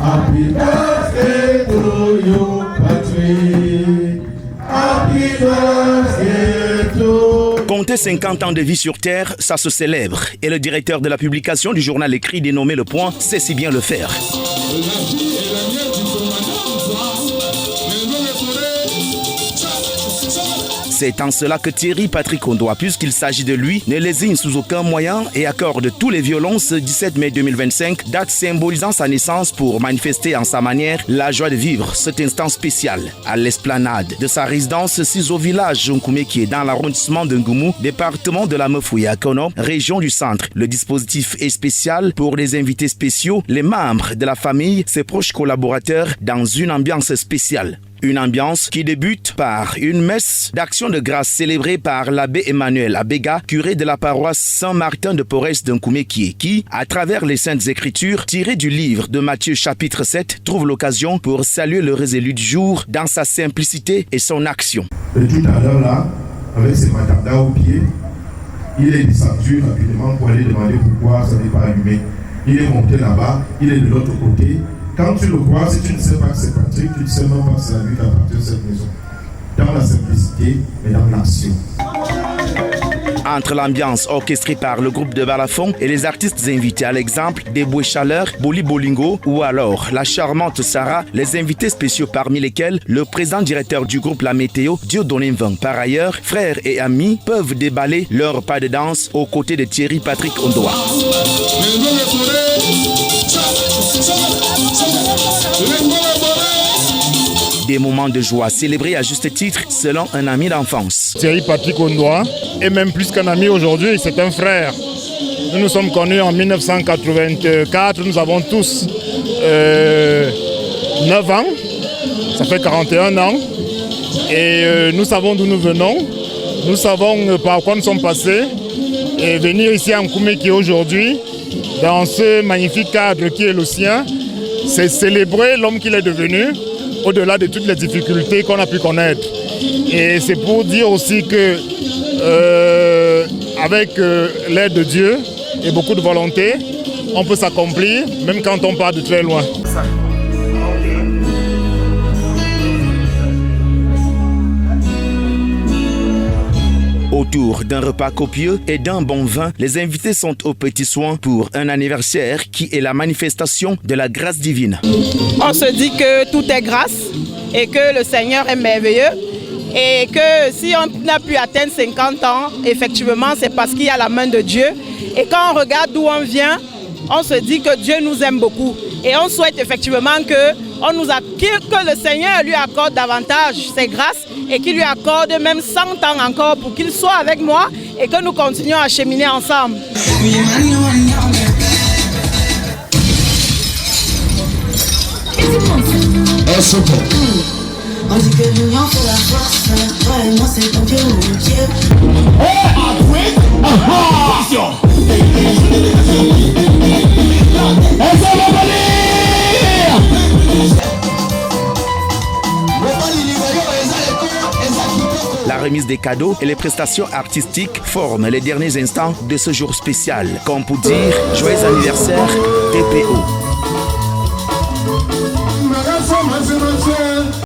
Happy birthday to you, Patrick. Happy birthday to... Compter 50 ans de vie sur Terre, ça se célèbre. Et le directeur de la publication du journal écrit dénommé Le Point sait si bien le faire. C'est en cela que Thierry Patrick Ondoa, puisqu'il s'agit de lui, ne lésigne sous aucun moyen et accorde tous les violons ce 17 mai 2025, date symbolisant sa naissance pour manifester en sa manière la joie de vivre cet instant spécial à l'esplanade de sa résidence assise au village Nkoumé qui est dans l'arrondissement de Ngoumou, département de la Mefouye à Kono, région du centre. Le dispositif est spécial pour les invités spéciaux, les membres de la famille, ses proches collaborateurs dans une ambiance spéciale. Une ambiance qui débute par une messe d'action de grâce célébrée par l'abbé Emmanuel Abega, curé de la paroisse Saint-Martin de Porès d'Nkoumé qui, à travers les Saintes Écritures, tirées du livre de Matthieu chapitre 7, trouve l'occasion pour saluer le résolu du jour dans sa simplicité et son action. Et tout à l'heure là, avec ses matandas au pied, il est descendu rapidement pour aller demander pourquoi ça n'est pas allumé. Il est monté là-bas, il est de l'autre côté. Quand tu le vois, si tu ne sais pas que c'est Patrick, tu ne sais même pas que c'est la lui qui appartient à cette maison. Dans la simplicité, mais dans l'action. Entre l'ambiance orchestrée par le groupe de Balafon et les artistes invités, à l'exemple des Boué Chaleur, Boli Bolingo ou alors la charmante Sarah, les invités spéciaux parmi lesquels le président directeur du groupe La Météo, Dieudonné Mvang. Par ailleurs, frères et amis peuvent déballer leur pas de danse aux côtés de Thierry Patrick Ondoa. Des moments de joie célébrés à juste titre selon un ami d'enfance. Thierry Patrick Ondoa est même plus qu'un ami aujourd'hui, c'est un frère. Nous nous sommes connus en 1984, nous avons tous 9 ans, ça fait 41 ans. Et nous savons d'où nous venons, nous savons par quoi nous sommes passés. Et venir ici à Nkoumé qui aujourd'hui, dans ce magnifique cadre qui est le sien, c'est célébrer l'homme qu'il est devenu, au-delà de toutes les difficultés qu'on a pu connaître. Et c'est pour dire aussi que, avec l'aide de Dieu et beaucoup de volonté, on peut s'accomplir, même quand on part de très loin. Autour d'un repas copieux et d'un bon vin, les invités sont aux petits soins pour un anniversaire qui est la manifestation de la grâce divine. On se dit que tout est grâce et que le Seigneur est merveilleux et que si on a pu atteindre 50 ans, effectivement, c'est parce qu'il y a la main de Dieu. Et quand on regarde d'où on vient, on se dit que Dieu nous aime beaucoup. Et on souhaite effectivement que le Seigneur lui accorde davantage ses grâces et qu'il lui accorde même 100 ans encore pour qu'il soit avec moi et que nous continuions à cheminer ensemble. On dit que l'union fait la force, toi et moi c'est ton Dieu, mon Dieu. La remise des cadeaux et les prestations artistiques forment les derniers instants de ce jour spécial, comme pour dire joyeux anniversaire TPO.